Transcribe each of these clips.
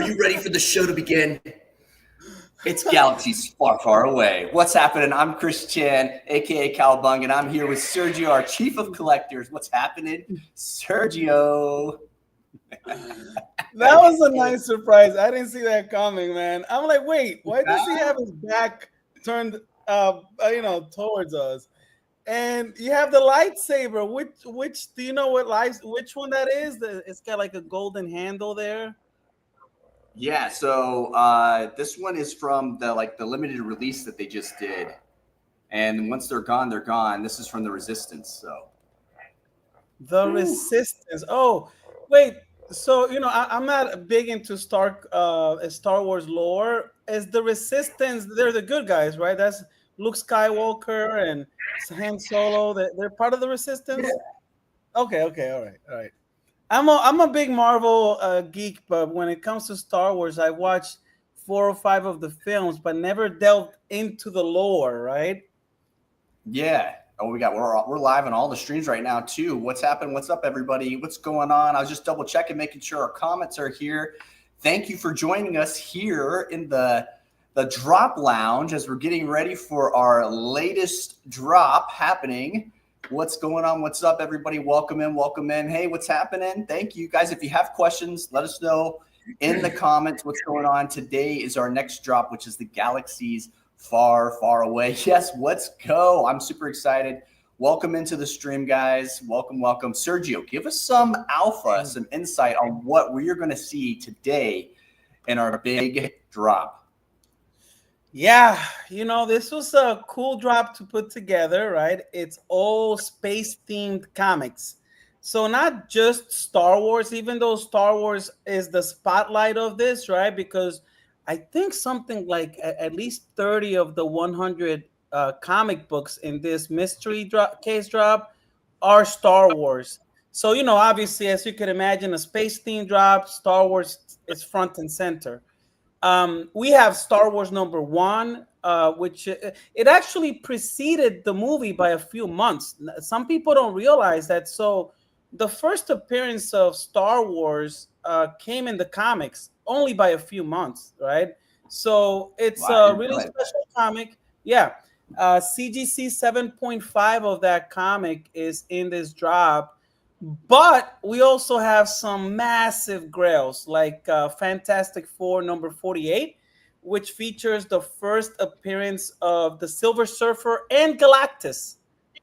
you ready for the show to begin? It's Galaxies Far, Far Away. What's happening? I'm Chris Chan, aka Calabung, and I'm here with Sergio, our Chief of Collectors. What's happening, Sergio? That was a nice surprise. I didn't see that coming, man. I'm like, wait, why does he have his back turned, towards us? And you have the lightsaber. Which do you know which one that is? It's got like a golden handle there. Yeah, so this one is from the limited release that they just did, and once they're gone, they're gone. This is from the Resistance. So The Resistance. Oh, wait. So I'm not big into Star Wars lore. Is the Resistance? They're the good guys, right? That's Luke Skywalker and Han Solo. They're part of the Resistance. Okay. All right. I'm a big Marvel geek, but when it comes to Star Wars, I watched 4 or 5 of the films, but never delved into the lore. Right? yeah. Oh, we're live on all the streams right now too. What's happening? What's up, everybody? What's going on? I was just double checking, making sure our comments are here. Thank you for joining us here in the drop lounge as we're getting ready for our latest drop happening. What's going on? What's up, everybody? Welcome in, welcome in. Hey, what's happening? Thank you, guys. If you have questions, let us know in the comments what's going on. Today is our next drop, which is the Galaxies Far, Far Away. Yes, let's go. I'm super excited. Welcome into the stream, guys. Welcome. Sergio, give us some alpha, some insight on what we're going to see today in our big drop. Yeah, this was a cool drop to put together, right? It's all space-themed comics. So not just Star Wars, even though Star Wars is the spotlight of this, right? Because I think something like at least 30 of the 100 comic books in this mystery case drop are Star Wars. So, obviously, as you can imagine, a space-themed drop, Star Wars is front and center. We have Star Wars #1, which it actually preceded the movie by a few months. Some people don't realize that. So the first appearance of Star Wars came in the comics only by a few months, right? So it's a really special comic. Yeah. CGC 7.5 of that comic is in this drop. But we also have some massive grails like Fantastic Four #48, which features the first appearance of the Silver Surfer and Galactus,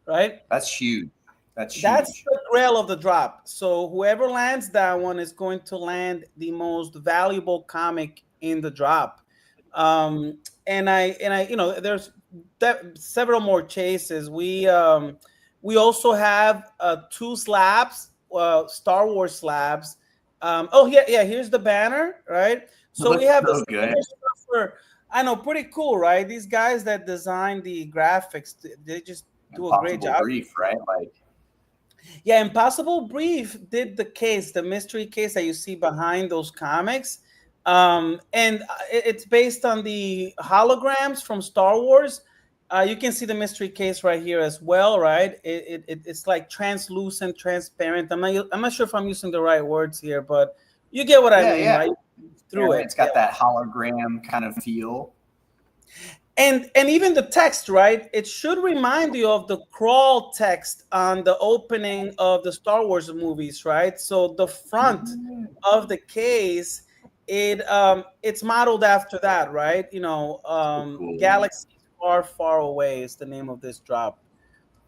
right? That's huge. That's the grail of the drop. So whoever lands that one is going to land the most valuable comic in the drop. And I, there's several more chases. We also have 2 slabs, Star Wars slabs. Here's the banner, right? So we have so good. I know, pretty cool, right? These guys that designed the graphics, they just do a great job. Brief, right? Yeah, Impossible Brief did the mystery case that you see behind those comics. And it's based on the holograms from Star Wars. You can see the mystery case right here as well, right? It's like translucent, transparent. I'm not sure if I'm using the right words here, but you get what I mean, right? It's got that hologram kind of feel. And even the text, right? It should remind you of the crawl text on the opening of the Star Wars movies, right? So the front of the case, it's modeled after that, right? Cool. Galaxies Far, Far Away is the name of this drop.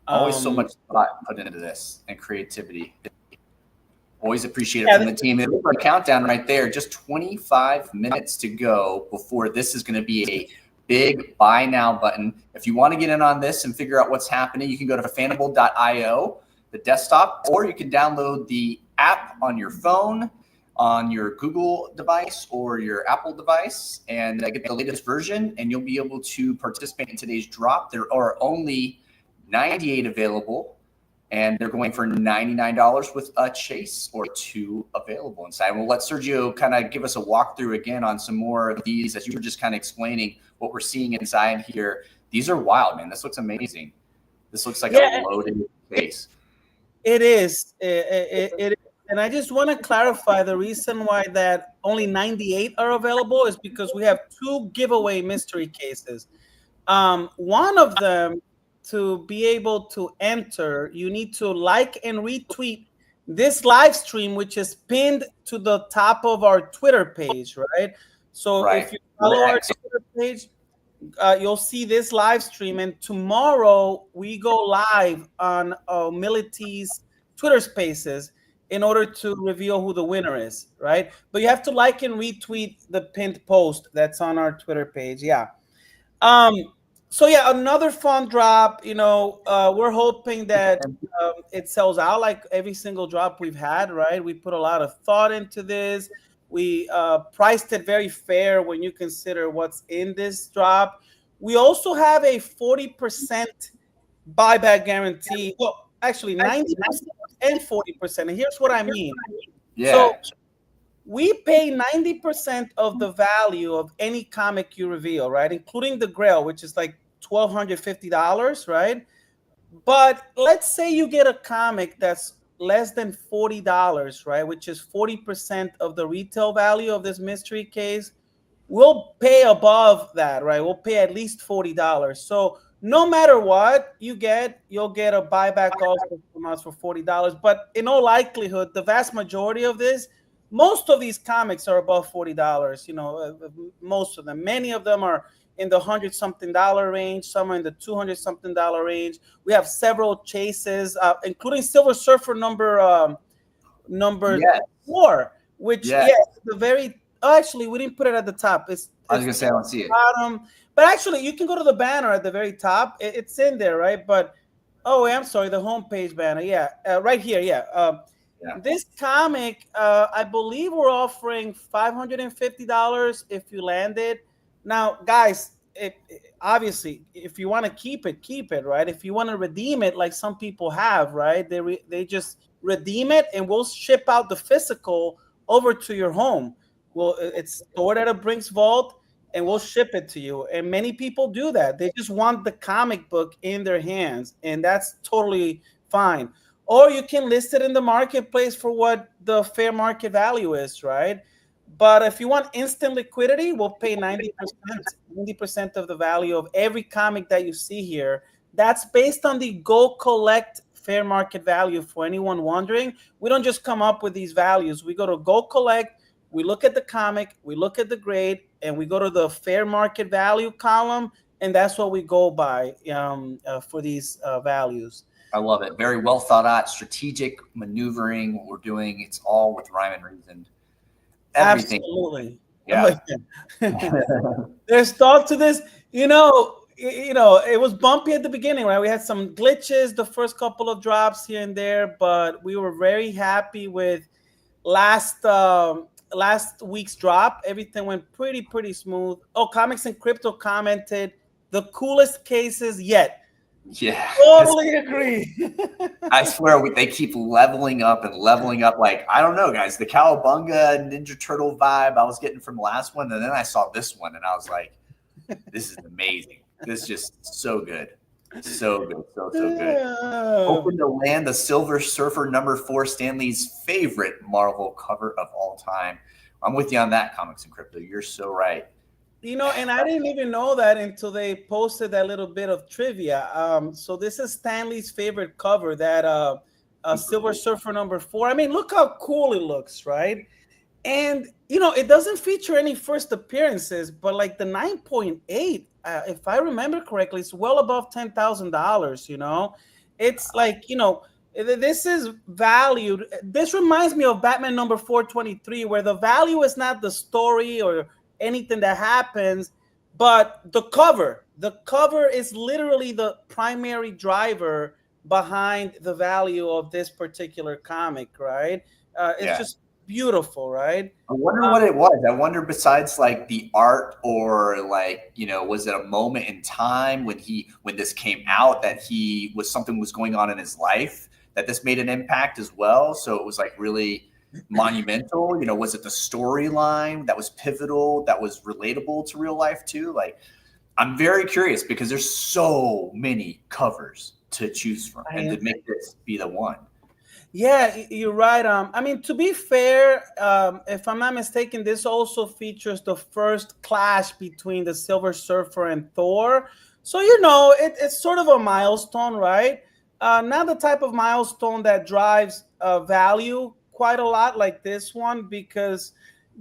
Always so much thought put into this and creativity. Always appreciate it from the team. And our countdown right there, just 25 minutes to go before this is going to be a big buy now button. If you want to get in on this and figure out what's happening, you can go to fanable.io, the desktop, or you can download the app on your phone, on your Google device or your Apple device, and get the latest version, and you'll be able to participate in today's drop. There are only 98 available, and they're going for $99 with a chase or 2 available inside. We'll let Sergio kind of give us a walkthrough again on some more of these, as you were just kind of explaining what we're seeing inside here. These are wild, man. This looks amazing. This looks like a loaded case. It is. It And I just want to clarify the reason why that only 98 are available is because we have 2 giveaway mystery cases. One of them, to be able to enter, you need to like and retweet this live stream, which is pinned to the top of our Twitter page, right? So if you follow our Twitter page, you'll see this live stream. And tomorrow we go live on Mility's Twitter Spaces in order to reveal who the winner is, right? But you have to like and retweet the pinned post that's on our Twitter page. Yeah. Um, so yeah, another fun drop. We're hoping that it sells out like every single drop we've had, right? We put a lot of thought into this. We priced it very fair when you consider what's in this drop. We also have a 40% buyback guarantee. Well, actually 90% and 40%. And here's what I mean. Yeah. So we pay 90% of the value of any comic you reveal, right? Including the Grail, which is like $1,250, right? But let's say you get a comic that's less than $40, right? Which is 40% of the retail value of this mystery case. We'll pay above that, right? We'll pay at least $40. So no matter what you get, you'll get a buyback also from us for $40. But in all likelihood, the vast majority of this, most of these comics are above $40. Most of them. Many of them are in the $100-something range, some are in the $200-something range. We have several chases, including Silver Surfer number 4, which the very. Oh, actually, we didn't put it at the top. I was gonna say I don't see it. Bottom, but actually, you can go to the banner at the very top. It's in there, right? But I'm sorry, the homepage banner. Yeah, right here. Yeah. This comic, I believe we're offering $550 if you land it. Now, guys, obviously, if you want to keep it, right? If you want to redeem it, like some people have, right? They just redeem it, and we'll ship out the physical over to your home. Well, it's stored at a Brinks vault, and we'll ship it to you. And many people do that. They just want the comic book in their hands, and that's totally fine. Or you can list it in the marketplace for what the fair market value is, right? But if you want instant liquidity, we'll pay 90% of the value of every comic that you see here. That's based on the Go Collect fair market value. For anyone wondering, we don't just come up with these values. We go to Go Collect, we look at the comic, we look at the grade, and we go to the fair market value column, and that's what we go by for these values. I love it. Very well thought out, strategic maneuvering. What we're doing, it's all with rhyme and reason. Everything. Absolutely. Yeah. There's thought to this. It was bumpy at the beginning, right? We had some glitches the first couple of drops here and there, but we were very happy with last week's drop. Everything went pretty smooth. Oh, Comics and Crypto commented, the coolest cases yet. Yeah, totally agree. I swear they keep leveling up and leveling up. Like, I don't know, guys, the Cowabunga Ninja Turtle vibe I was getting from the last one, and then I saw this one, and I was like, this is amazing. This is just so good. So good. So good. Hoping to land the Silver Surfer number 4, Stanley's favorite Marvel cover of all time. I'm with you on that, Comics and Crypto. You're so right. And I didn't even know that until they posted that little bit of trivia. So this is Stanley's favorite cover, that Silver Surfer number 4. I mean, look how cool it looks, right? And, it doesn't feature any first appearances, but like the 9.8, if I remember correctly, it's well above $10,000, It's like, this is valued. This reminds me of Batman number 423, where the value is not the story or anything that happens, but the cover is literally the primary driver behind the value of this particular comic, right? It's just beautiful, right? I wonder what it was. I wonder, besides like the art, or like, was it a moment in time when this came out that something was going on in his life that this made an impact as well? So it was like really monumental. Was it the storyline that was pivotal, that was relatable to real life too? Like, I'm very curious, because there's so many covers to choose from, and to make this be the one. Yeah, you're right. I mean, to be fair, if I'm not mistaken, this also features the first clash between the Silver Surfer and Thor. So, it's sort of a milestone, right? Not the type of milestone that drives value quite a lot like this one, because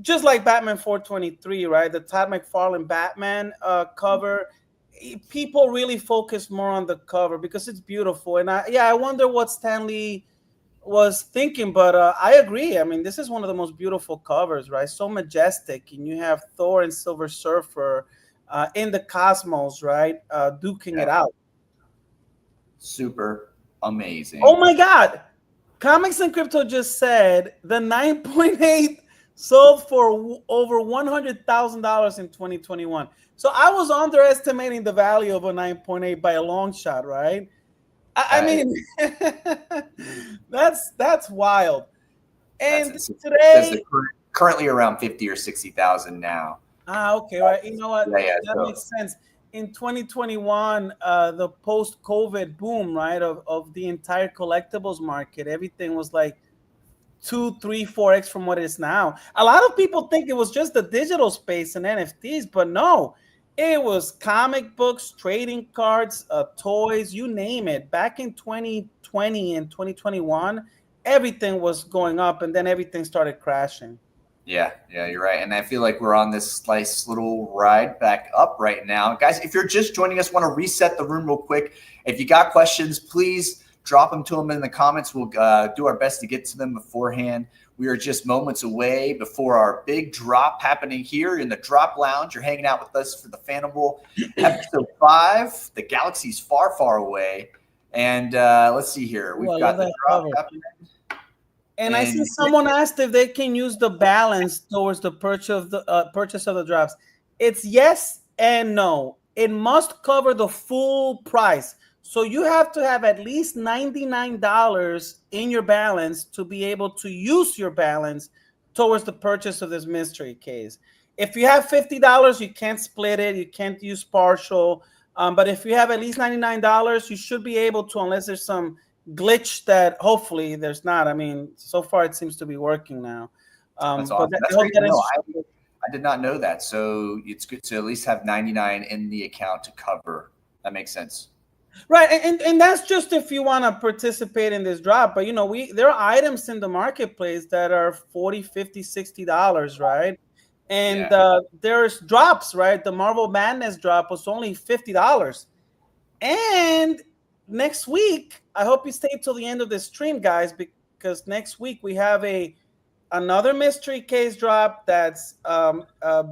just like Batman 423, right? The Todd McFarlane Batman cover, people really focus more on the cover because it's beautiful. And I wonder what Stanley was thinking, but I agree. I mean, this is one of the most beautiful covers, right? So majestic, and you have Thor and Silver Surfer in the cosmos, right? Duking Yeah. it out. Super Oh amazing. my God! Comics and Crypto just said the 9.8 sold for over $100,000 in 2021. So I was underestimating the value of a 9.8 by a long shot, right? I That is, mean, that's wild. that's And insane. It says today, they're currently around 50 or 60,000 now. okay, right. You know what? Yeah, yeah. That So makes sense. In 2021, the post-COVID boom, right, of the entire collectibles market, everything was like two, three, 4x from what it is now. A lot of people think it was just the digital space and NFTs, but no, it was comic books, trading cards, toys, you name it. Back in 2020 and 2021, everything was going up, and then everything started crashing. yeah, yeah, you're right. And I feel like we're on this nice little ride back up right now. Guys, if you're just joining us, want to reset the room real quick. If you got questions, please drop them to them in the comments. We'll do our best to get to them beforehand. We are just moments away before our big drop happening here in the Drop Lounge. You're hanging out with us for the Fanable episode 5, The Galaxies Far, Far Away. And let's see here. Ooh, We've I love got the that drop cover. happening. And I see And someone asked if they can use the balance towards the purchase of the drops. It's yes and no. It must cover the full price. So you have to have at least $99 in your balance to be able to use your balance towards the purchase of this mystery case. If you have $50, you can't split it. You can't use partial. But if you have at least $99, you should be able to, unless there's some glitch that hopefully there's not. I mean, so far it seems to be working now. that's But awesome. I That's hope great that to know. answers your I did not know that. So it's good to at least have 99 in the account to cover. That makes sense. right. And that's just if you want to participate in this drop. But there are items in the marketplace that are 40, 50, $60, right? And Yeah. there's drops, right? The Marvel Madness drop was only $50. And next week, I hope you stay till the end of the stream, guys, because next week we have another mystery case drop that's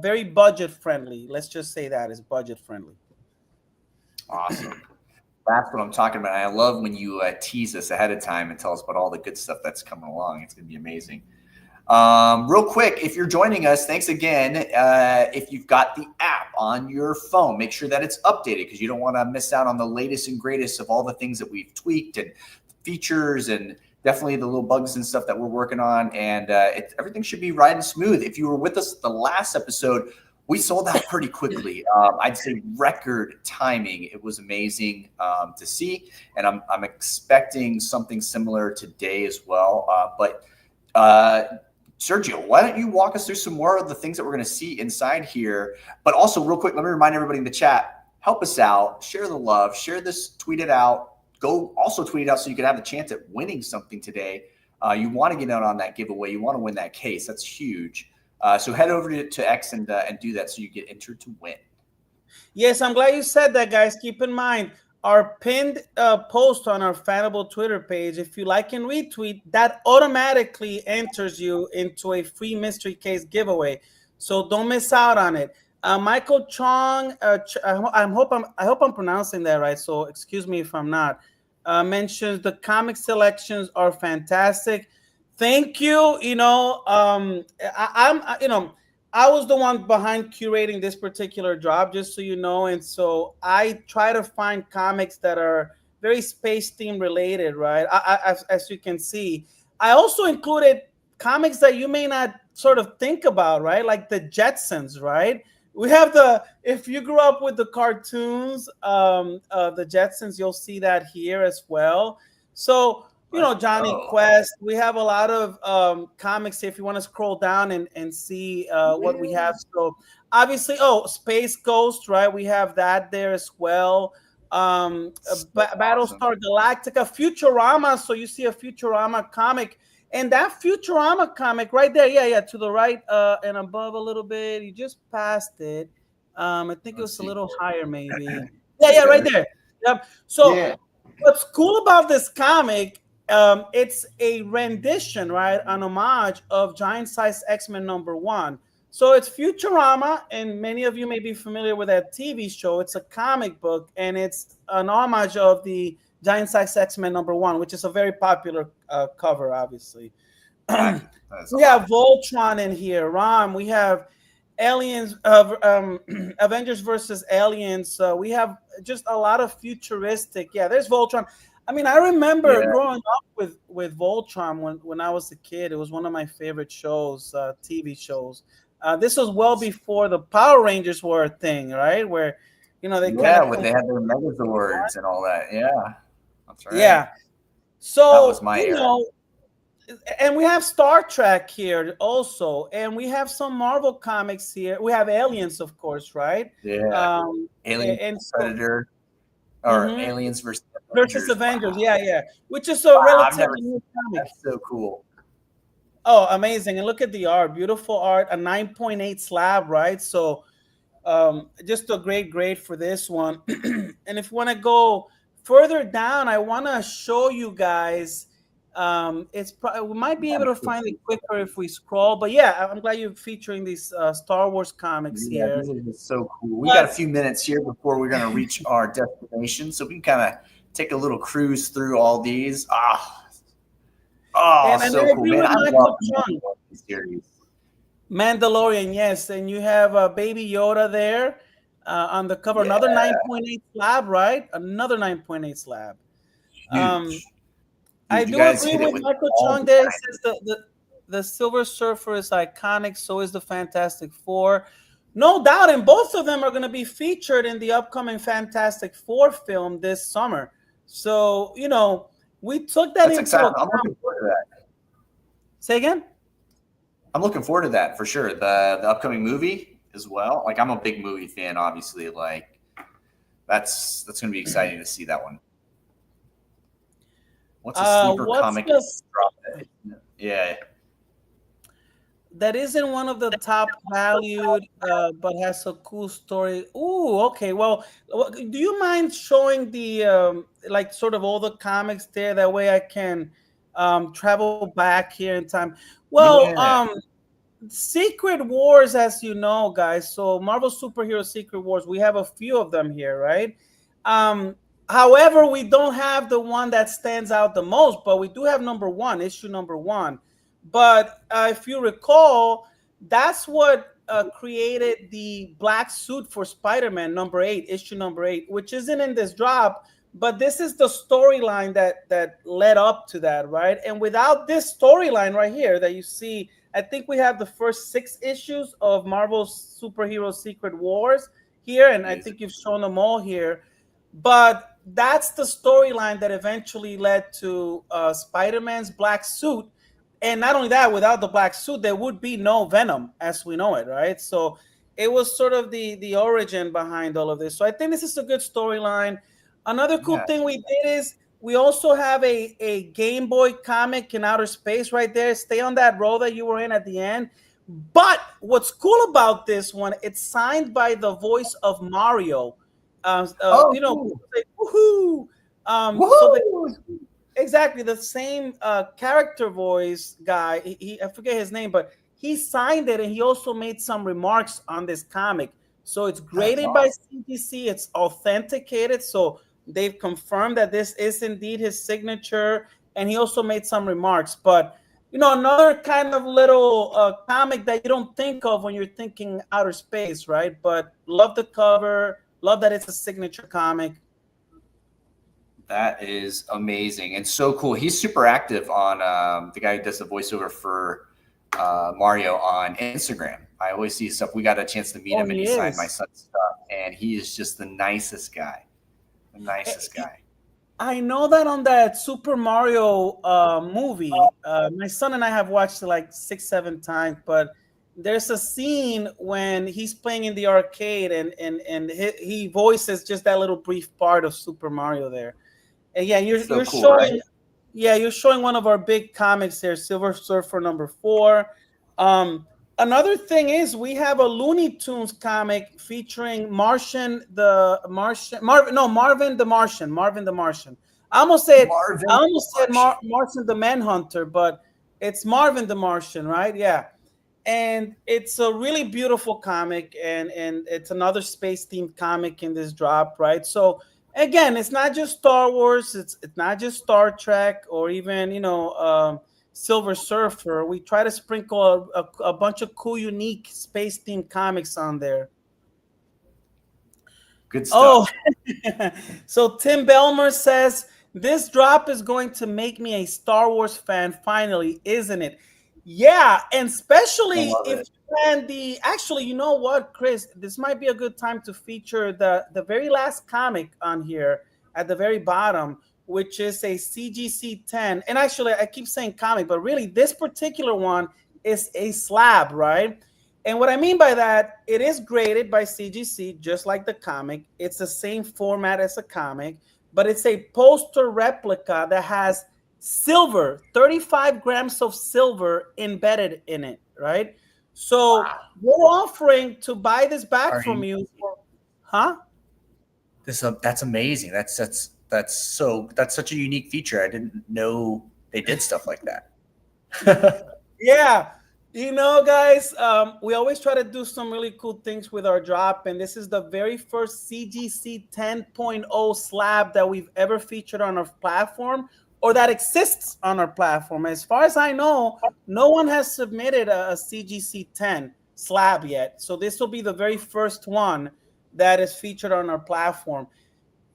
very budget friendly. Let's just say that is budget friendly. Awesome. That's what I'm talking about. And I love when you tease us ahead of time and tell us about all the good stuff that's coming along. It's going to be amazing. Real quick, if you're joining us, thanks again. If you've got the app on your phone, make sure that it's updated because you don't want to miss out on the latest and greatest of all the things that we've tweaked and features and definitely the little bugs and stuff that we're working on. And everything should be riding smooth. If you were with us the last episode, we sold out pretty quickly. I'd say record timing. It was amazing to see. And I'm expecting something similar today as well. But Sergio, why don't you walk us through some more of the things that we're going to see inside here? But also, real quick, let me remind everybody in the chat, help us out, share the love, share this, tweet it out. Go also tweet it out so you can have the chance at winning something today. You want to get out on that giveaway. You want to win that case. That's huge. So head over to X and do that so you get entered to win. Yes, I'm glad you said that, guys. Keep in mind, our pinned post on our Fanable Twitter page, if you like and retweet, that automatically enters you into a free mystery case giveaway. So don't miss out on it. Michael Chong, I hope I'm pronouncing that right. So excuse me if I'm not. Mentions the comic selections are fantastic. Thank you. I was the one behind curating this particular job, just so you know. And so I try to find comics that are very space theme related, right? As you can see, I also included comics that you may not sort of think about, right? Like the Jetsons, right? We have if you grew up with the cartoons, the Jetsons, you'll see that here as well. So Johnny Quest. We have a lot of comics. If you want to scroll down and see what we have. So obviously, Space Ghost, right? We have that there as well. Battlestar Galactica, Futurama. So you see a Futurama comic. And that Futurama comic right there, to the right and above a little bit. You just passed it. I think it was a little higher, maybe. Yeah, right there. Yep. So what's cool about this comic, it's a rendition, right, an homage of Giant Size X-Men #1. So it's Futurama, and many of you may be familiar with that TV show. It's a comic book, and it's an homage of the Giant Size X-Men #1, which is a very popular cover, obviously. We have Voltron in here, Ron. We have Aliens, Avengers versus Aliens. We have just a lot of futuristic. Yeah, there's Voltron. I mean, I remember growing up with Voltron when I was a kid. It was one of my favorite shows, TV shows. This was well before the Power Rangers were a thing, right? Where, they when they had their Megazords and all that. Yeah, that's right. Yeah. So that was my era. And we have Star Trek here also, and we have some Marvel comics here. We have Aliens, of course, right? Yeah. Aliens and Predator, or Aliens versus Avengers. Wow. Yeah. Which is a relatively new comic. That's so cool. Oh, amazing! And look at the art, beautiful art. A 9.8 slab, right? So, just a great grade for this one. And if you want to go further down, I want to show you guys. We might be able to find it quicker if we scroll, but I'm glad you're featuring these Star Wars comics here. This is so cool. We got a few minutes here before we're going to reach our destination, so we can kind of take a little cruise through all these. So cool, man! I love the series. Mandalorian, yes, and you have Baby Yoda there on the cover. Another 9.8 slab, right? Another 9.8 slab. Huge. I do agree with Michael Chung there. He says the Silver Surfer is iconic, so is the Fantastic Four. No doubt, and both of them are going to be featured in the upcoming Fantastic Four film this summer. So, we took that into account. I'm looking forward to that. Say again? I'm looking forward to that for sure. The upcoming movie as well. Like, I'm a big movie fan, obviously. Like, that's going to be exciting to see that one. What's a sleeper comic? Yeah. That isn't one of the top valued, but has a cool story. Ooh, okay. Well, do you mind showing the sort of all the comics there? That way I can travel back here in time. Well, Secret Wars, as you know, guys. So Marvel Superhero Secret Wars, we have a few of them here, right? However, we don't have the one that stands out the most, but we do have #1, issue #1. But if you recall, that's what created the black suit for Spider-Man #8, issue #8, which isn't in this drop, but this is the storyline that led up to that, right? And without this storyline right here that you see, I think we have the first 6 issues of Marvel's Superhero Secret Wars here, and I think you've shown them all here. But that's the storyline that eventually led to Spider-Man's black suit. And not only that, without the black suit, there would be no Venom as we know it, right? So it was sort of the origin behind all of this. So I think this is a good storyline. Another cool thing we did is we also have a Game Boy comic in outer space right there. Stay on that row that you were in at the end. But what's cool about this one, it's signed by the voice of Mario. Cool. Say, woohoo! Woohoo! Exactly the same character voice guy. I forget his name, but he signed it, and he also made some remarks on this comic. So it's graded by CGC. It's authenticated, so they've confirmed that this is indeed his signature. And he also made some remarks. But another kind of little comic that you don't think of when you're thinking outer space, right? But love the cover. Love that it's a signature comic. That is amazing and so cool. He's super active on the guy who does the voiceover for Mario on Instagram. I always see stuff. We got a chance to meet him, and he signed my son's stuff. And he is just the nicest guy. The nicest guy. I know that on that Super Mario movie, my son and I have watched it like 6, 7 times, but there's a scene when he's playing in the arcade and he voices just that little brief part of Super Mario there. And yeah, So you're cool, right? showing, yeah, you're showing one of our big comics there, Silver Surfer #4. Um, Another thing is we have a Looney Tunes comic featuring Marvin the Martian, Marvin the Martian. I almost said I Marvin almost said Martian. Martian the Manhunter, but it's Marvin the Martian, right? Yeah. And it's a really beautiful comic, and it's another space themed comic in this drop, right? So again, it's not just Star Wars, it's not just Star Trek or even Silver Surfer. We try to sprinkle a bunch of cool, unique space themed comics on there. Good Oh, stuff. so Tim Belmer says this drop is going to make me a Star Wars fan finally, isn't it? Yeah, and I especially love if it. you plan the actually, you know what, Chris, this might be a good time to feature the very last comic on here at the very bottom, which is a CGC 10. And actually, I keep saying comic, but really this particular one is a slab, right? And what I mean by that, it is graded by CGC, just like the comic. It's the same format as a comic, but it's a poster replica that has silver, 35 grams of silver embedded in it, right? So Wow. we're offering to buy this back Are from you you for, huh? that's amazing. That's such a unique feature. I didn't know they did stuff like that. Yeah. Guys, we always try to do some really cool things with our drop, and this is the very first CGC 10.0 slab that we've ever featured on our platform or that exists on our platform. As far as I know, no one has submitted a CGC 10 slab yet. So this will be the very first one that is featured on our platform.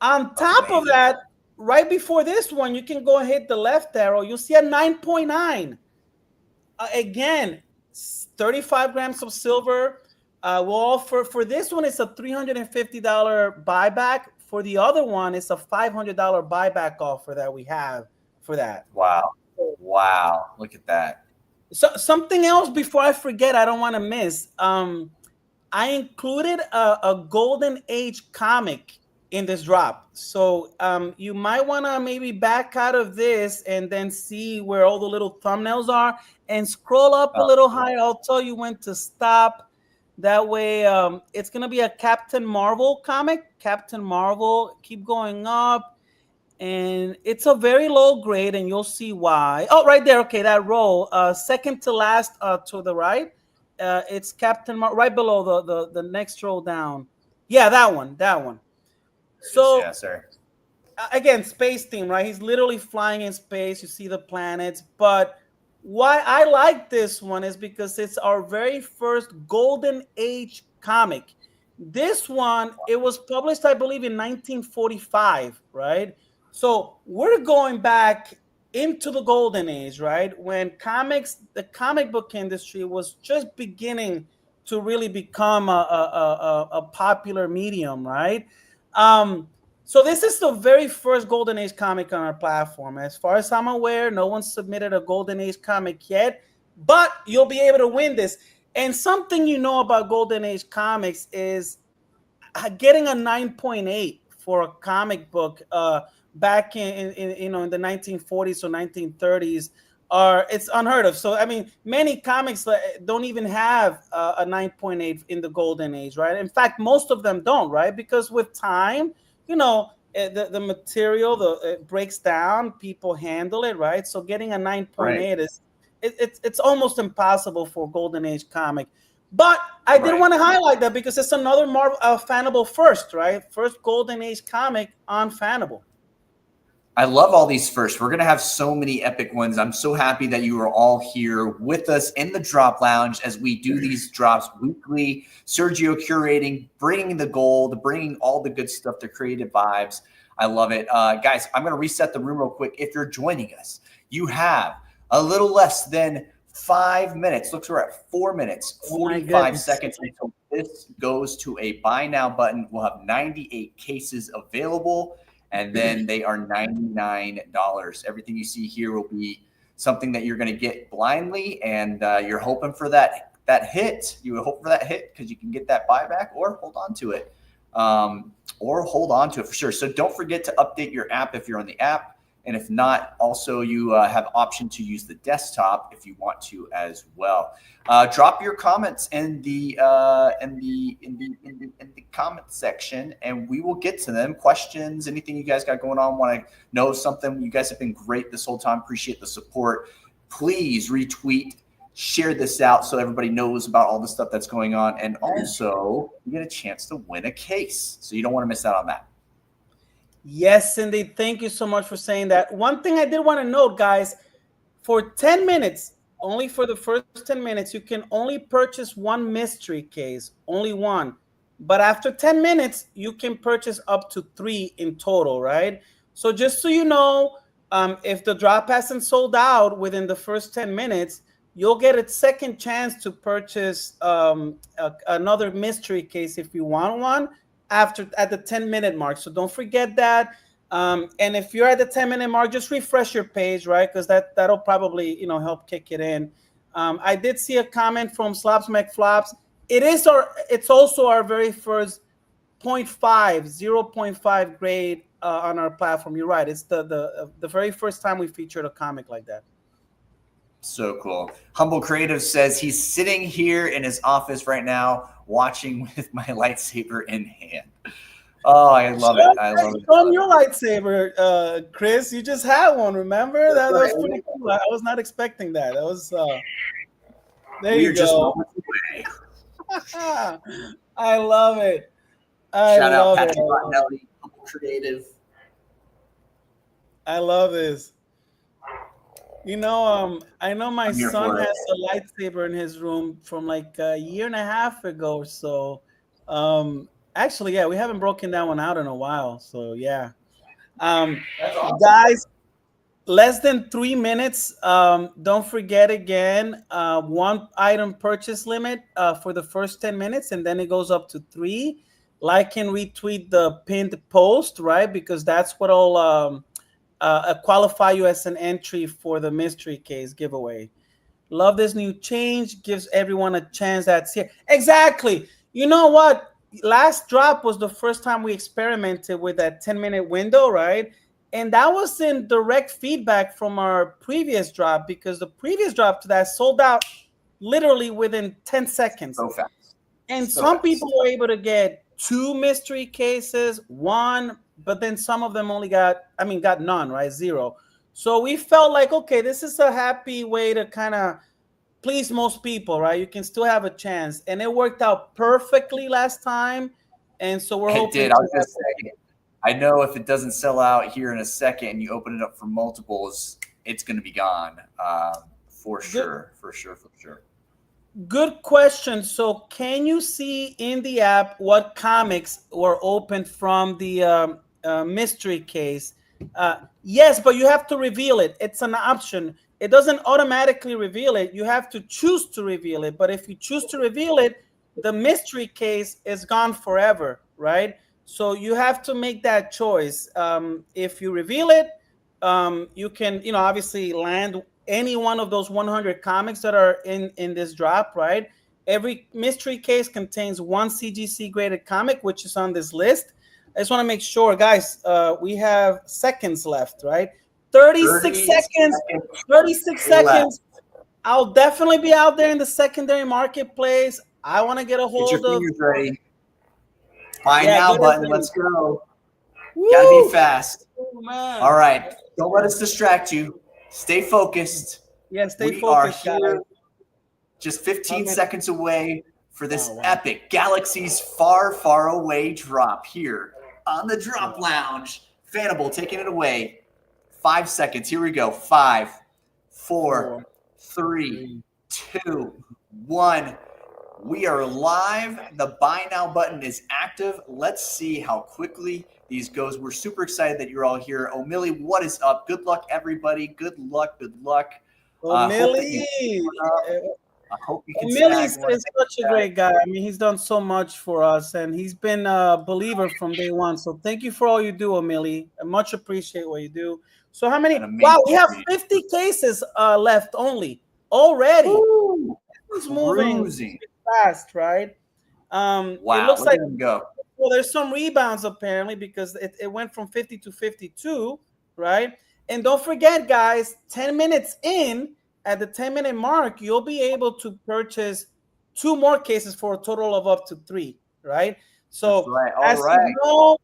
On top of Amazing. that, right before this one, you can go and hit the left arrow. You'll see a 9.9. Again, 35 grams of silver. We'll offer for this one, it's a $350 buyback. For the other one, it's a $500 buyback offer that we have for that. Wow. Wow. Look at that. So something else before I forget, I don't want to miss. I included a Golden Age comic in this drop. So you might want to maybe back out of this and then see where all the little thumbnails are and scroll up a Oh, little higher. I'll tell you when to stop. That way, it's going to be a Captain Marvel comic. Captain Marvel, keep going up. And it's a very low grade, and you'll see why. Oh, right there. Okay, that row, second to last to the right. It's right below the next row down. Yeah, that one, that one. So yes, sir. again, space theme, right? He's literally flying in space. You see the planets, but why I like this one is because it's our very first Golden Age comic. This one, it was published, I believe, in 1945, right? So we're going back into the Golden Age, right? When the comic book industry was just beginning to really become a popular medium, right? Um, so this is the very first Golden Age comic on our platform. As far as I'm aware, no one submitted a Golden Age comic yet, but you'll be able to win this. And something you know about Golden Age comics is getting a 9.8 for a comic book back in the 1940s or 1930s it's unheard of. So I mean, many comics don't even have a 9.8 in the Golden Age, right? In fact, most of them don't, right? Because with time, the material it breaks down, people handle it, right? So getting a Right. 9.8 is it's almost impossible for Golden Age comic. But I did Right. want to highlight that because it's another Marvel Fanable first, right? First Golden Age comic on Fanable. I love all these firsts. We're going to have so many epic ones. I'm so happy that you are all here with us in the Drop Lounge as we do these drops weekly. Sergio curating, bringing the gold, bringing all the good stuff, the creative vibes. I love it. Guys, I'm going to reset the room real quick. If you're joining us, you have a little less than 5 minutes. Looks we're at 4 minutes, Oh my 45 goodness. seconds until this goes to a buy now button. We'll have 98 cases available. and then they are $99. Everything you see here will be something that you're going to get blindly, and you're hoping for that hit. You would hope for that hit because you can get that buyback or hold on to it. For sure. So don't forget to update your app if you're on the app. And if not, also you have option to use the desktop if you want to as well. Drop your comments in the comment section, and we will get to them. Questions, anything you guys got going on, want to know something? You guys have been great this whole time. Appreciate the support. Please retweet, share this out so everybody knows about all the stuff that's going on. And also, you get a chance to win a case, so you don't want to miss out on that. Yes, indeed. Thank you so much for saying that. One thing I did want to note, guys, for 10 minutes, only for the first 10 minutes, you can only purchase one mystery case, only one. But after 10 minutes, you can purchase up to 3 in total, right? So just so you know, if the drop hasn't sold out within the first 10 minutes, you'll get a second chance to purchase another mystery case if you want one at the 10-minute mark. So don't forget that. And if you're at the 10-minute mark, just refresh your page, right? Because that'll probably help kick it in. I did see a comment from Slops McFlops. It's also our very first 0.5 grade on our platform. You're right. It's the very first time we featured a comic like that. So cool. Humble Creative says he's sitting here in his office right now watching with my lightsaber in hand. Oh, I love it. I love it. Show your lightsaber, Chris. You just had one, remember? That was pretty cool. I was not expecting that. That was there you go. I love it. Shout out Patrick Martinelli, Humble Creative. I love this. I know my son has a lightsaber in his room from like a year and a half ago or so. Actually, yeah, we haven't broken that one out in a while. So yeah. That's awesome. Guys, less than 3 minutes. Don't forget again, 1 item purchase limit for the first 10 minutes, and then it goes up to 3. Like and retweet the pinned post, right? Because that's what'll qualify you as an entry for the mystery case giveaway. Love this new change. Gives everyone a chance that's here. Exactly. You know what? Last drop was the first time we experimented with that 10-minute window, right? And that was in direct feedback from our previous drop, because the previous drop to that sold out literally within 10 seconds. So fast. And some people were able to get 2 mystery cases, 1, but then some of them only got none, right? 0. So we felt like, okay, this is a happy way to kind of please most people, right? You can still have a chance. And it worked out perfectly last time. And so we're hoping. It did. I was just saying, I know if it doesn't sell out here in a second and you open it up for multiples, it's going to be gone for sure. Good question. So can you see in the app what comics were opened from the mystery case? Yes, but you have to reveal it. It's an option. It doesn't automatically reveal it. You have to choose to reveal it. But if you choose to reveal it, the mystery case is gone forever, right? So you have to make that choice. If you reveal it, you can, obviously land any one of those 100 comics that are in this drop, right? Every mystery case contains 1 CGC graded comic, which is on this list. I just want to make sure, guys, we have seconds left, right? 36 seconds. 36 seconds. I'll definitely be out there in the secondary marketplace. I want to get a hold of. Ready. Buy now button. Let's go. Woo! Gotta be fast. Oh, man. All right. Don't let us distract you. Stay focused. Yeah, stay focused. We are here just 15 seconds away for this epic Galaxies Far, Far Away drop here on the Drop Lounge. Fanable taking it away. 5 seconds. Here we go. 5, 4, 3, 2, 1. We are live. The buy now button is active. Let's see how quickly these goes. We're super excited that you're all here. O'Milly, what is up? Good luck, everybody. Good luck. O'Milly. I hope you can Millie's snag one. is such a great guy. I mean, he's done so much for us, and he's been a believer from day one. So thank you for all you do, Millie. I much appreciate what you do. So how many? Wow, we have 50 cases left only already. Ooh, it's moving fast, right? Wow, it looks like go. Well, there's some rebounds apparently because it went from 50 to 52, right? And don't forget, guys, 10 minutes in, at the 10-minute mark, you'll be able to purchase 2 more cases for a total of up to 3, right? So, as you know,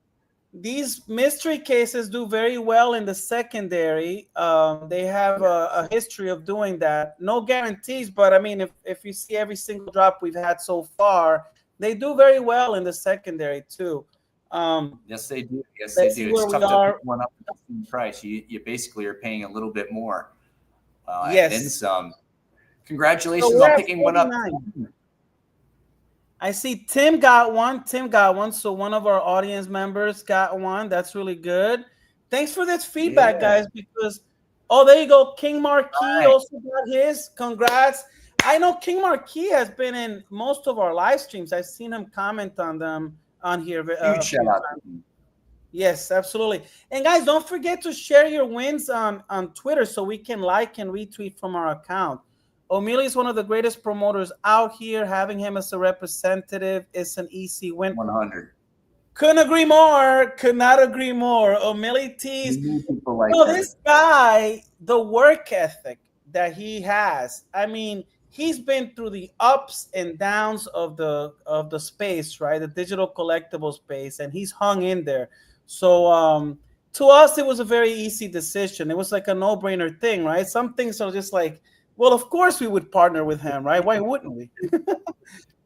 these mystery cases do very well in the secondary. They have a history of doing that. No guarantees, but I mean, if you see every single drop we've had so far, they do very well in the secondary too. Yes, they do. Yes, they do. It's tough to pick one up at the same price. You basically are paying a little bit more. Yes. And some. Congratulations on picking one up. I see Tim got one. So one of our audience members got one. That's really good. Thanks for this feedback, guys, because there you go. King Marquis also got his. Congrats. I know King Marquis has been in most of our live streams. I've seen him comment on them on here. Huge shout out. Yes, absolutely. And guys, don't forget to share your wins on Twitter so we can like and retweet from our account. O'Malley is one of the greatest promoters out here. Having him as a representative is an easy win. 100. Couldn't agree more. Could not agree more. O'Malley tees. This guy, the work ethic that he has. I mean, he's been through the ups and downs of the space, right? The digital collectible space, and he's hung in there. So to us, it was a very easy decision. It was like a no-brainer thing, right? Some things are just like, well, of course we would partner with him, right? Why wouldn't we?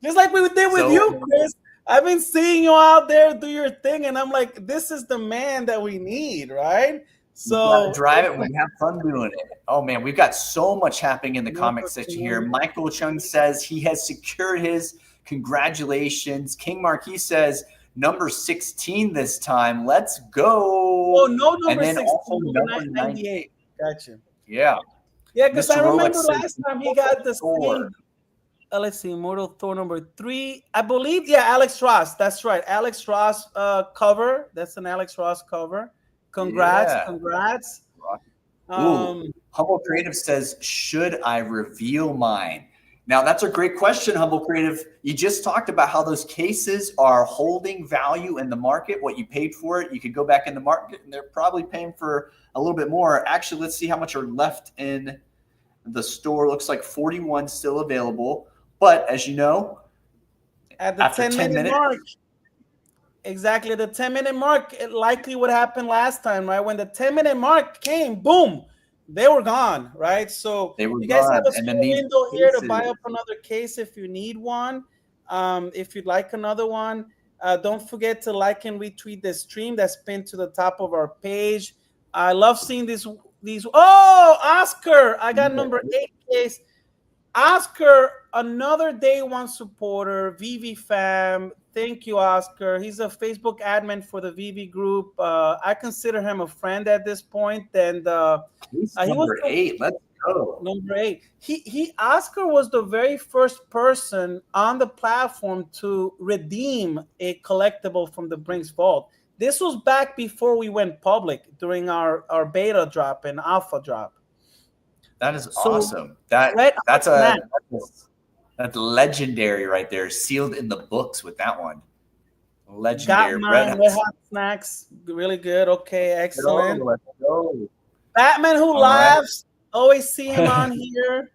Just like we did with you, Chris. I've been seeing you out there do your thing, and I'm like, this is the man that we need, right? So drive it when we have fun doing it. Oh man, we've got so much happening in the comment section here. Michael Chung says he has secured his. Congratulations. King Marquis says number 16 this time. Let's go. Oh, no, number 16, number 98. Gotcha. Yeah. Yeah, because I remember last time he got the same. Let's see, Immortal Thor number 3. I believe, Alex Ross. That's right. Alex Ross cover. That's an Alex Ross cover. Congrats. Humble Creative says, should I reveal mine? Now, that's a great question, Humble Creative. You just talked about how those cases are holding value in the market, what you paid for it. You could go back in the market, and they're probably paying for a little bit more. Actually, let's see how much are left in the store. Looks like 41 still available. But as you know, at the 10-minute mark, exactly the 10-minute mark, it likely what happened last time, right? When the 10-minute mark came, boom, they were gone, right? So you guys have a small window here to buy up another case if you need one. If you'd like another one, don't forget to like and retweet the stream that's pinned to the top of our page. I love seeing these. Oh, Oscar, I got number 8 case. Oscar, another day one supporter, VV fam. Thank you, Oscar. He's a Facebook admin for the VV group. I consider him a friend at this point. And he's number 8. Let's go. Number 8. Oscar was the very first person on the platform to redeem a collectible from the Brinks Vault. This was back before we went public during our beta drop and alpha drop. That is awesome. That's legendary right there. Sealed in the books with that one. Legendary. Got Red Hot Snacks. Really good. Okay, excellent. Let's go. Batman Who Laughs. Always see him on here.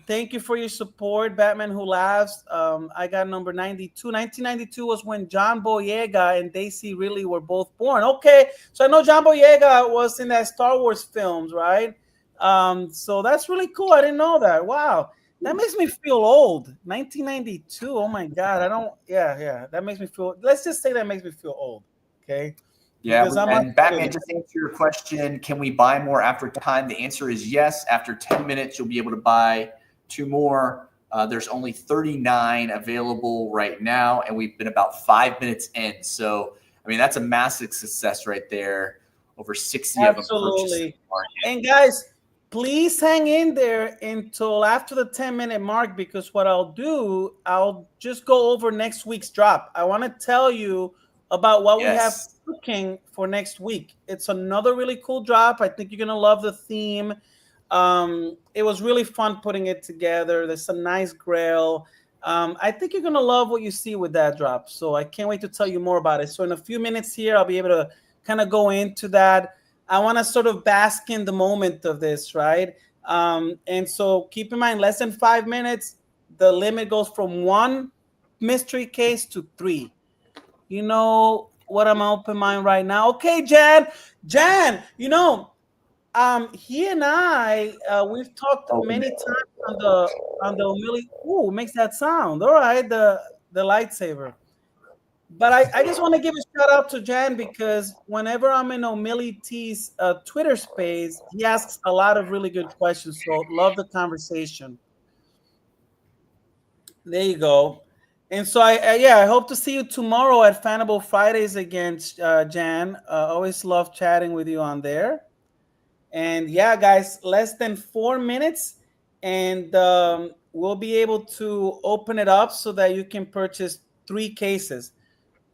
Thank you for your support, Batman Who Laughs. I got number 92. 1992 was when John Boyega and Daisy Ridley were both born. Okay, so I know John Boyega was in that Star Wars films, right? So that's really cool. I didn't know that. Wow. That makes me feel old. 1992. Oh my God. That makes me feel, let's just say that makes me feel old. Okay. Yeah. And Batman, just to answer your question, can we buy more after time? The answer is yes. After 10 minutes, you'll be able to buy 2 more. There's only 39 available right now, and we've been about 5 minutes in. So, I mean, that's a massive success right there. Over 60 of them purchased. And guys, please hang in there until after the 10-minute mark, because what I'll do, I'll just go over next week's drop. I want to tell you about what we have cooking for next week. It's another really cool drop. I think you're going to love the theme. It was really fun putting it together. There's a nice grail. I think you're going to love what you see with that drop. So I can't wait to tell you more about it. So in a few minutes here, I'll be able to kind of go into that. I want to sort of bask in the moment of this, right? And so keep in mind, less than 5 minutes, the limit goes from 1 mystery case to 3. You know what I'm open mind right now. Okay, Jan, he and I, we've talked many times on the Millie. Ooh, makes that sound. All right, the lightsaber. But I just want to give a shout out to Jan, because whenever I'm in O'Milly T's Twitter space, he asks a lot of really good questions. So love the conversation. There you go. And so I hope to see you tomorrow at Fanable Fridays again, Jan. Always love chatting with you on there. And yeah, guys, less than 4 minutes, and we'll be able to open it up so that you can purchase 3 cases.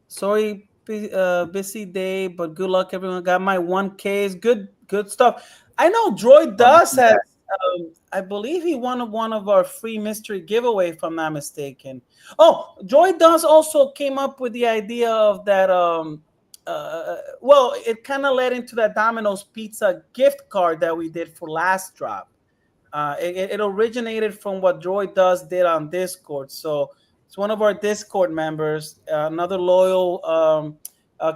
Sorry, busy day, but good luck, everyone. Got my 1 case. Good stuff. I know Droid Does has. I believe he won one of our free mystery giveaway, if I'm not mistaken. Oh, Droid Does also came up with the idea of that. Well, it kind of led into that Domino's Pizza gift card that we did for last drop. It originated from what Droid Does did on Discord. So it's one of our Discord members, another loyal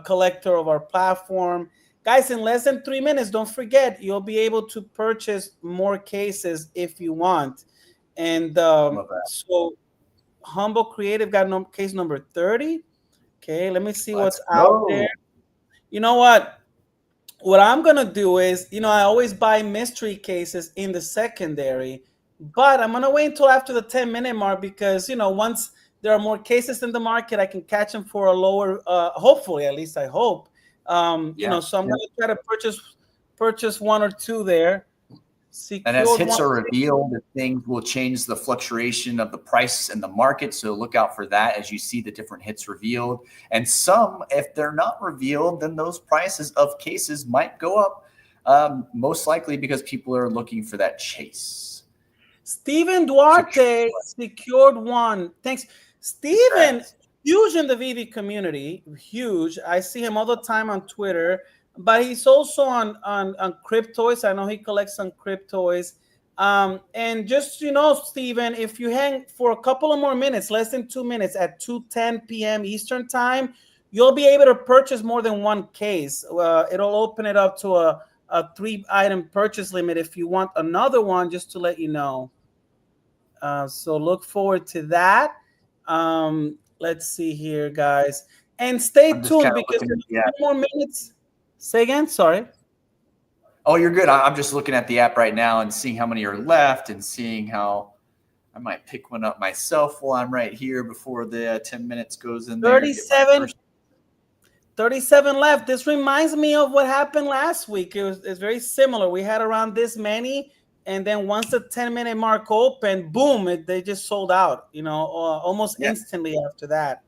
collector of our platform. Guys, in less than 3 minutes, don't forget, you'll be able to purchase more cases if you want. And so Humble Creative got case number 30. Okay, let me see what's out there. You know what? What I'm going to do is, I always buy mystery cases in the secondary, but I'm going to wait until after the 10-minute mark, because, once there are more cases in the market, I can catch them for a lower, hopefully, at least I hope. So I'm going to try to purchase 1 or 2 there. And as hits are revealed, things will change the fluctuation of the price in the market. So look out for that as you see the different hits revealed. And some, if they're not revealed, then those prices of cases might go up, most likely because people are looking for that chase. Steven Duarte secured 1. Thanks. Steven, huge in the VV community, huge. I see him all the time on Twitter. But he's also on Cryptoys. I know he collects on Cryptoys. And just, Steven, if you hang for a couple of more minutes, less than 2 minutes, at 2:10 p.m. Eastern time, you'll be able to purchase more than 1 case. It'll open it up to a 3-item purchase limit if you want another one, just to let you know. So look forward to that. Let's see here, guys. And stay tuned, because in a few more minutes. Say again, sorry. Oh, you're good. I'm just looking at the app right now and seeing how many are left, and seeing how I might pick one up myself while I'm right here before the 10 minutes goes in there. 37 left. This reminds me of what happened last week. It's very similar. We had around this many, and then once the 10-minute mark opened, boom, they just sold out, almost instantly after that.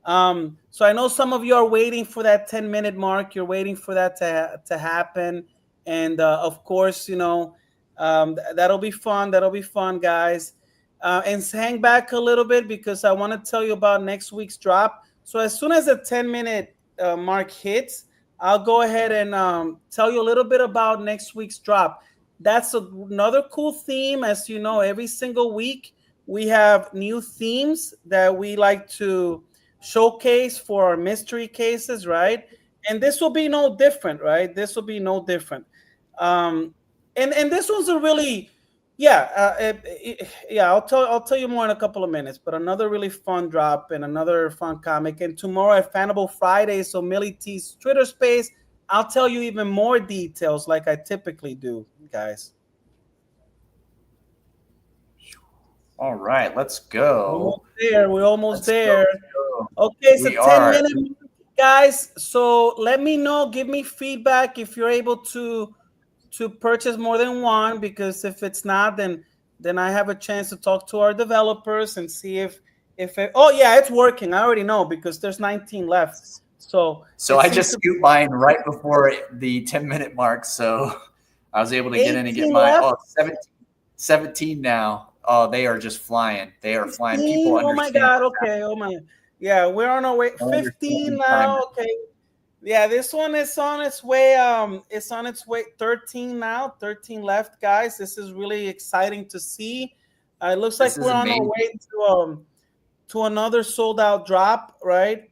So I know some of you are waiting for that 10-minute mark. You're waiting for that to happen. And of course, that'll be fun. That'll be fun, guys. And hang back a little bit, because I want to tell you about next week's drop. So as soon as the 10-minute mark hits, I'll go ahead and tell you a little bit about next week's drop. That's another cool theme. As you know, every single week we have new themes that we like to showcase for our mystery cases, right? And this will be no different, right? This will be no different. And this one's a really, I'll tell you more in a couple of minutes. But another really fun drop and another fun comic. And tomorrow at Fanable Friday, so Millie T's Twitter space, I'll tell you even more details like I typically do, guys. All right, let's go. We're almost there. Okay, so 10 minutes, guys. So let me know, give me feedback if you're able to to purchase more than one, because if it's not, then I have a chance to talk to our developers and see if oh yeah, it's working. I already know because there's 19 left. So I just scooped mine right before the 10-minute mark, so I was able to get in and get mine. Left. Oh, 17 now. Oh, they are just flying. They are flying. People understand. Oh my God. Okay. Oh my. Yeah, we're on our way. 15 now. Okay. Yeah, this one is on its way. It's on its way. 13 now. 13 left, guys. This is really exciting to see. It looks like we're on our way to another sold out drop, right?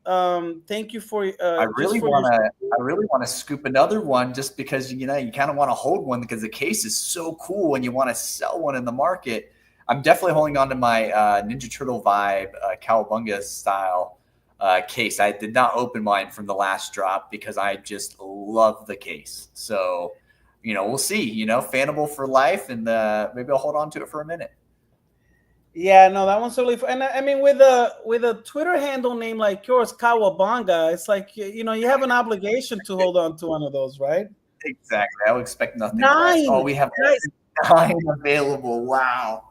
Thank you for. I really want to scoop another one, just because you kind of want to hold one because the case is so cool and you want to sell one in the market. I'm definitely holding on to my Ninja Turtle vibe Cowabunga style case. I did not open mine from the last drop because I just love the case. So, we'll see. Fanable for life, and maybe I'll hold on to it for a minute. Yeah, no, that one's really fun. And I mean, with a Twitter handle name like yours, Cowabunga, it's like you have an obligation to hold on to one of those, right? Exactly. I would expect nothing 9. less. Oh, we have 9 available. Wow.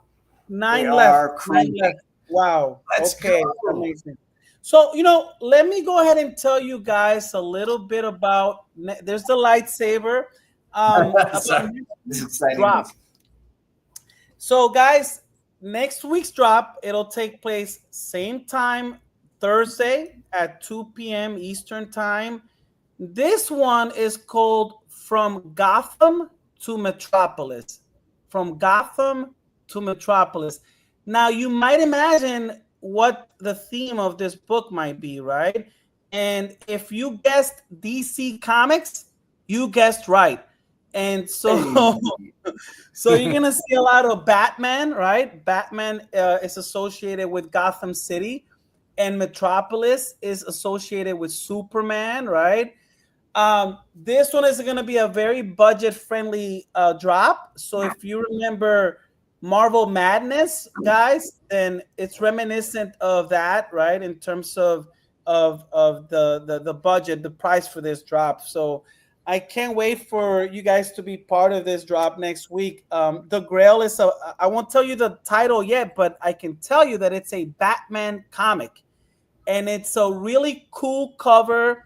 9 left. 9 left. Wow. Let's go. Amazing. So, let me go ahead and tell you guys a little bit about. There's the lightsaber. This is exciting. Drop. So, guys, next week's drop, it'll take place same time, Thursday at 2 p.m. Eastern time. This one is called From Gotham to Metropolis. From Gotham to Metropolis. Now, you might imagine what the theme of this book might be, right? And if you guessed DC Comics, you guessed right. And so, so you're going to see a lot of Batman, right? Batman is associated with Gotham City, and Metropolis is associated with Superman, right? This one is going to be a very budget-friendly drop. So if you remember Marvel Madness, guys, then it's reminiscent of that, right? In terms of the budget, the price for this drop. So I can't wait for you guys to be part of this drop next week. The Grail is I won't tell you the title yet, but I can tell you that it's a Batman comic, and it's a really cool cover.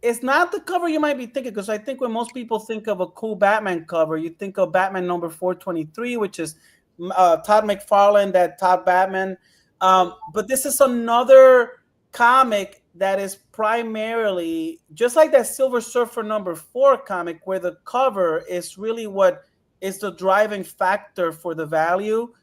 It's not the cover you might be thinking, because I think when most people think of a cool Batman cover, you think of Batman number 423, which is Todd McFarlane, that Todd Batman. But this is another comic that is primarily just like that Silver Surfer number 4 comic, where the cover is really what is the driving factor for the value.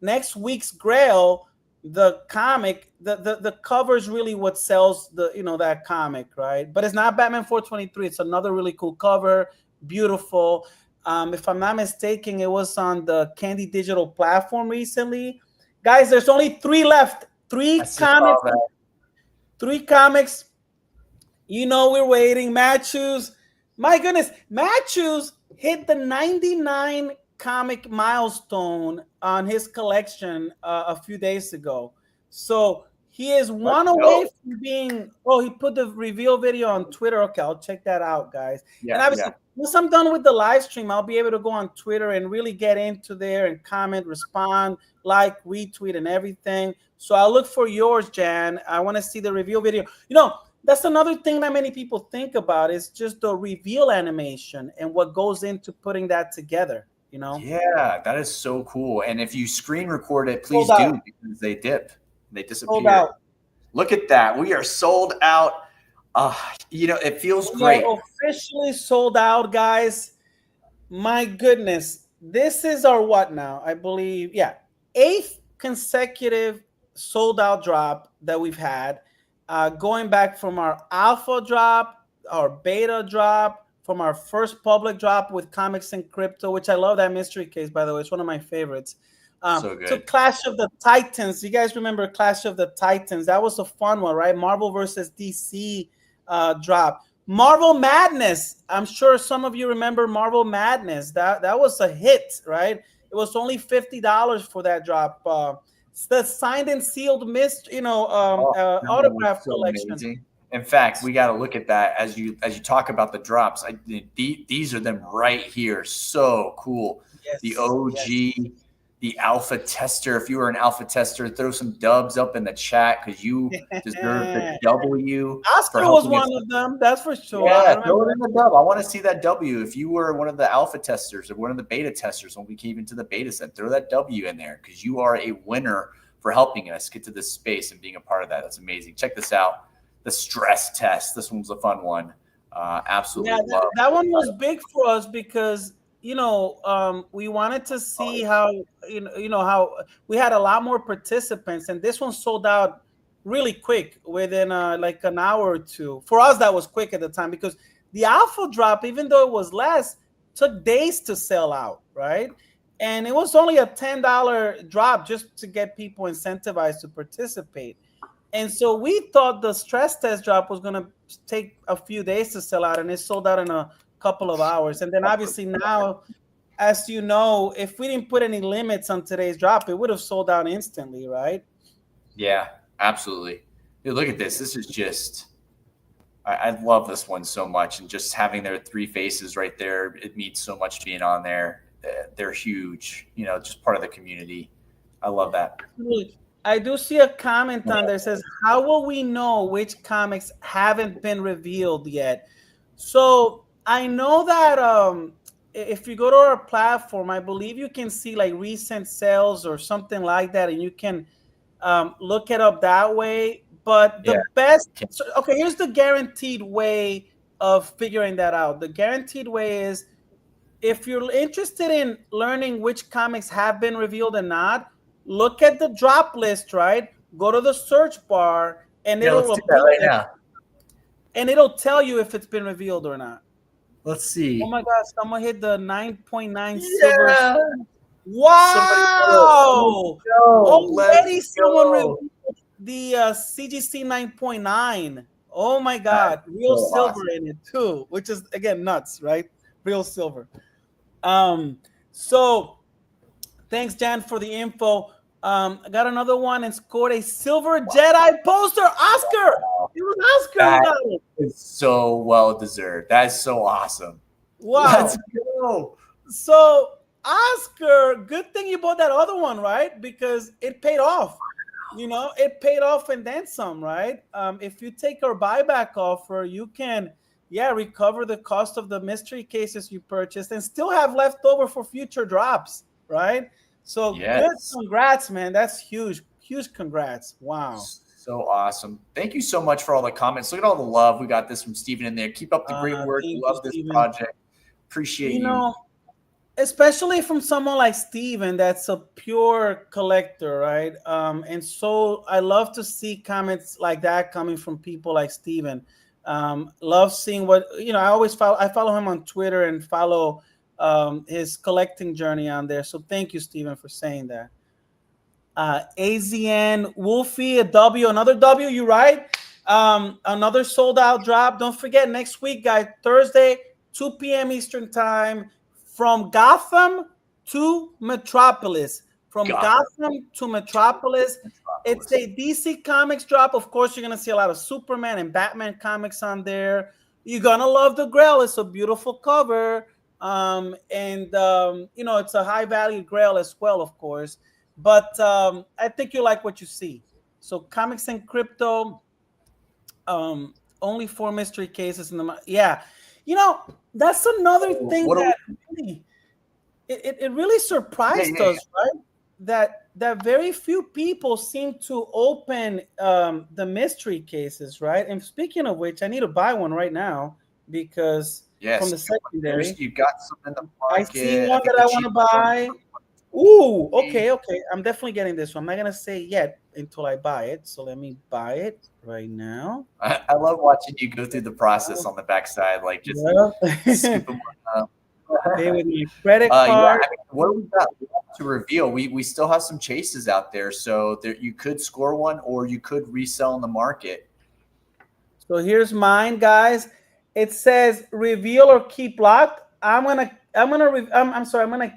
Next week's Grail, the comic, the cover is really what sells that comic, right? But it's not Batman 423. It's another really cool cover, beautiful. If I'm not mistaken, it was on the Candy Digital platform recently. Guys, there's only 3 left. 3 comics. 3 comics. We're waiting. Matthews, my goodness, Matthews hit the 99 comic milestone on his collection a few days ago. So he is one away from being. Oh, he put the reveal video on Twitter. Okay, I'll check that out, guys. Yeah, and obviously, once I'm done with the live stream, I'll be able to go on Twitter and really get into there and comment, respond, like, retweet, and everything. So I'll look for yours, Jan. I want to see the reveal video. That's another thing that many people think about, is just the reveal animation and what goes into putting that together. Yeah, that is so cool. And if you screen record it, please do, because they dip. They disappear. Look at that. We are sold out. It feels great. We are officially sold out, guys. My goodness. This is our what now? I believe, 8th consecutive sold out drop that we've had. Going back from our alpha drop, our beta drop, from our first public drop with Comics and Crypto, which I love that mystery case, by the way. It's one of my favorites. So good. To Clash of the Titans. You guys remember Clash of the Titans? That was a fun one, right? Marvel versus DC drop. Marvel Madness. I'm sure some of you remember Marvel Madness. That was a hit, right? It was only $50 for that drop. It's the signed and sealed autograph collection. Amazing. In fact, we got to look at that as you talk about the drops. These are them right here. So cool. Yes, the OG, the alpha tester. If you were an alpha tester, throw some dubs up in the chat because you deserve the W. Oscar was one of them. That's for sure. Yeah, throw it in the dub. I want to see that W. If you were one of the alpha testers or one of the beta testers when we came into the beta set, throw that W in there because you are a winner for helping us get to this space and being a part of that. That's amazing. Check this out. The stress test. This one's a fun one. Absolutely. Yeah, that one was big for us because we wanted to see how how we had a lot more participants, and this one sold out really quick within like an hour or two. For us, that was quick at the time because the alpha drop, even though it was less, took days to sell out, right? And it was only a $10 drop just to get people incentivized to participate. And so we thought the stress test drop was going to take a few days to sell out, and it sold out in a couple of hours. And then obviously now, as you know, if we didn't put any limits on today's drop, it would have sold out instantly, right? Yeah, absolutely. Dude, look at this. This is just, I love this one so much. And just having their three faces right there, it means so much being on there. They're huge, just part of the community. I love that. Absolutely. I do see a comment on there that says, how will we know which comics haven't been revealed yet? So I know that if you go to our platform, I believe you can see like recent sales or something like that, and you can look it up that way. But the best, okay, here's the guaranteed way of figuring that out. The guaranteed way is if you're interested in learning which comics have been revealed and not, look at the drop list, right? Go to the search bar, and it'll and it'll tell you if it's been revealed or not. Let's see. Oh my gosh, someone hit the 9.9 silver. Wow! Already someone revealed the CGC 9.9. Oh my God, real silver in it too, which is again nuts, right? Real silver. So thanks, Jan, for the info. I got another one and scored a silver Jedi poster. Oscar! It was Oscar. That is so well deserved. That is so awesome. Wow. Let's go. So, Oscar, good thing you bought that other one, right? Because it paid off. It paid off and then some, right? If you take our buyback offer, you can, recover the cost of the mystery cases you purchased and still have left over for future drops, right? So good, congrats, man. That's huge. Huge congrats. Wow. So awesome. Thank you so much for all the comments. Look at all the love. We got this from Steven in there. Keep up the great work. Love this project. Appreciate you. Especially from someone like Steven that's a pure collector, right? And so I love to see comments like that coming from people like Steven. Love seeing what, I follow him on Twitter and follow his collecting journey on there. So thank you, Steven, for saying that. AZN Wolfie, a W, another W, you right? Another sold out drop. Don't forget next week, guys, Thursday, 2 p.m. Eastern time, from Gotham to Metropolis. From Gotham to Metropolis. It's a DC Comics drop. Of course, you're going to see a lot of Superman and Batman comics on there. You're going to love the Grail. It's a beautiful cover. It's a high value Grail as well, of course. But I think you like what you see. So comics and crypto, only 4 mystery cases in the that's another thing that really, it really surprised us, right? That very few people seem to open the mystery cases, right? And speaking of which, I need to buy one right now because from the secondary, you got some in the market. I see one that I want to buy. Ooh, okay. I'm definitely getting this one. I'm not gonna say yet until I buy it. So let me buy it right now. I love watching you go through the process on the backside, like just scoop them up. Pay with my credit card. What do we got to reveal? We still have some chases out there, so you could score one or you could resell in the market. So here's mine, guys. It says reveal or keep locked. I'm gonna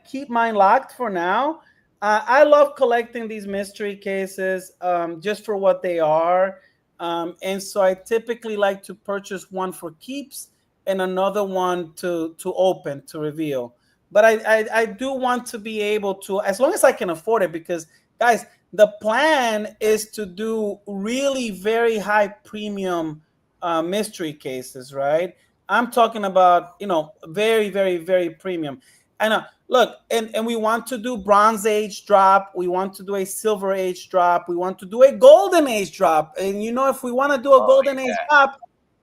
keep mine locked for now. I love collecting these mystery cases just for what they are. And so I typically like to purchase one for keeps and another one to open, to reveal. But I do want to be able to, as long as I can afford it, because guys, the plan is to do really very high premium mystery cases, right? I'm talking about, very, very, very premium. And look, and we want to do Bronze Age drop. We want to do a Silver Age drop. We want to do a Golden Age drop. And if we want to do a Golden Age drop,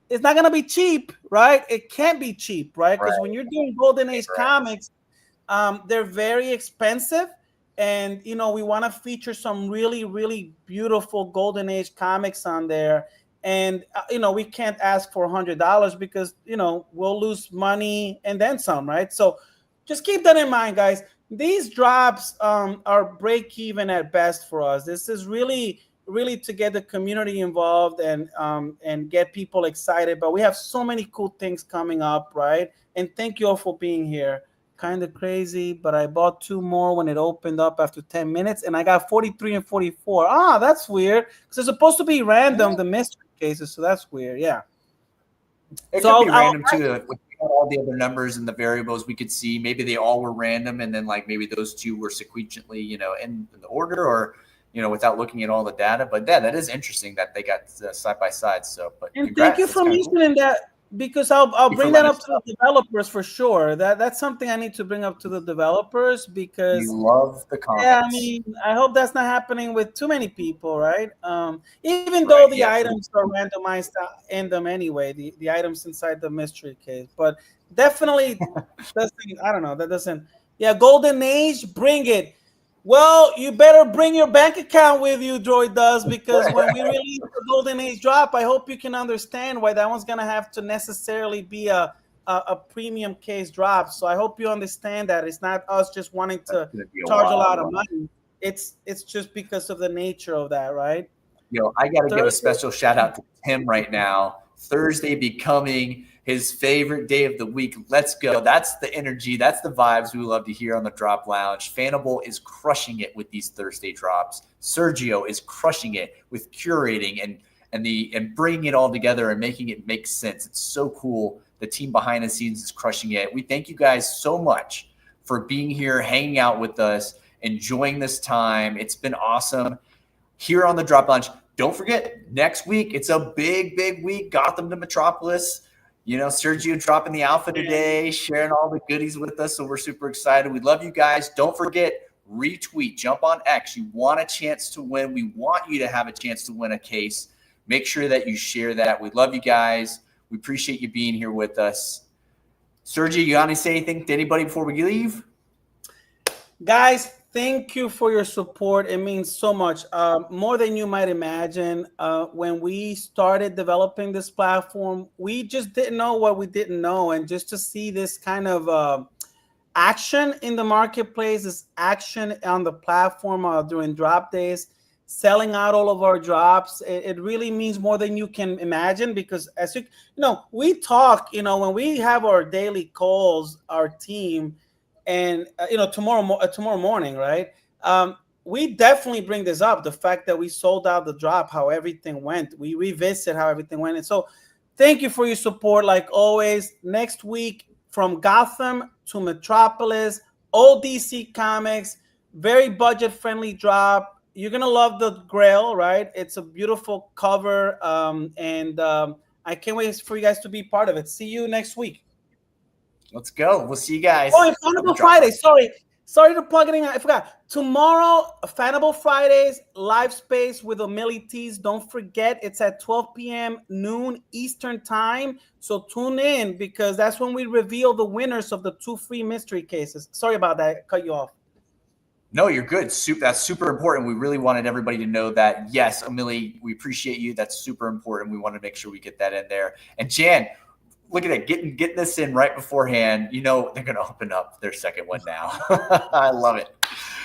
it's not going to be cheap, right? It can't be cheap, right? Because when you're doing Golden Age comics, they're very expensive. And, we want to feature some really, really beautiful Golden Age comics on there. And, we can't ask for $100 because, we'll lose money and then some, right? So just keep that in mind, guys. These drops are break even at best for us. This is really, really to get the community involved and get people excited. But we have so many cool things coming up, right? And thank you all for being here. Kind of crazy, but I bought 2 more when it opened up after 10 minutes, and I got 43 and 44. That's weird, because it's supposed to be random, the mystery cases, so that's weird. Yeah. It could be random too. With all the other numbers and the variables we could see, maybe they all were random, and then like maybe those 2 were sequentially, in the order, or without looking at all the data. But yeah, that is interesting that they got side by side. So, but and thank you for mentioning that, because I'll bring that up to the developers for sure. That's something I need to bring up to the developers, because you love the comments. Yeah, I mean, I hope that's not happening with too many people, right? Even though the items are randomized in them anyway, the items inside the mystery case, but definitely I don't know. That doesn't. Yeah, Golden Age, bring it. Well, you better bring your bank account with you, Droid does, because when we release the Golden Age drop, I hope you can understand why that one's going to have to necessarily be a premium case drop. So I hope you understand that it's not us just wanting to charge a lot of money. It's just because of the nature of that, right? I got to give a special shout out to Tim right now. Thursday becoming his favorite day of the week. Let's go. That's the energy. That's the vibes we love to hear on the Drop Lounge. Fanable is crushing it with these Thursday drops. Sergio is crushing it with curating and bringing it all together and making it make sense. It's so cool. The team behind the scenes is crushing it. We thank you guys so much for being here, hanging out with us, enjoying this time. It's been awesome here on the Drop Lounge. Don't forget, next week, it's a big, big week. Gotham to Metropolis. Sergio dropping the alpha today, sharing all the goodies with us. So we're super excited. We love you guys. Don't forget, retweet, jump on X. You want a chance to win. We want you to have a chance to win a case. Make sure that you share that. We love you guys. We appreciate you being here with us. Sergio, you got to say anything to anybody before we leave? Guys, thank you for your support. It means so much, more than you might imagine. When we started developing this platform, we just didn't know what we didn't know. And just to see this kind of action in the marketplace, this action on the platform during drop days, selling out all of our drops, it really means more than you can imagine. Because as we talk, when we have our daily calls, our team, and tomorrow morning, right? We definitely bring this up, the fact that we sold out the drop, how everything went. We revisit how everything went. And so thank you for your support, like always. Next week, from Gotham to Metropolis, old DC Comics, very budget-friendly drop. You're going to love the Grail, right? It's a beautiful cover, and I can't wait for you guys to be part of it. See you next week. Let's go. We'll see you guys. Oh, and Fanable Friday. Sorry to plug it in. I forgot. Tomorrow, Fanable Fridays, live space with Emily Tees. Don't forget, it's at 12 p.m. noon Eastern time. So tune in, because that's when we reveal the winners of the 2 free mystery cases. Sorry about that. I cut you off. No, you're good. That's super important. We really wanted everybody to know that. Yes, Emily, we appreciate you. That's super important. We want to make sure we get that in there. And Jan, look at it, getting this in right beforehand. They're going to open up their second one now. I love it.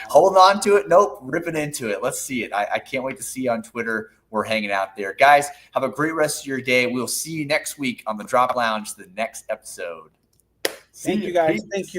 Hold on to it. Nope, ripping into it. Let's see it. I can't wait to see you on Twitter. We're hanging out there. Guys, have a great rest of your day. We'll see you next week on the Drop Lounge, the next episode. Thank you, guys. Thank you.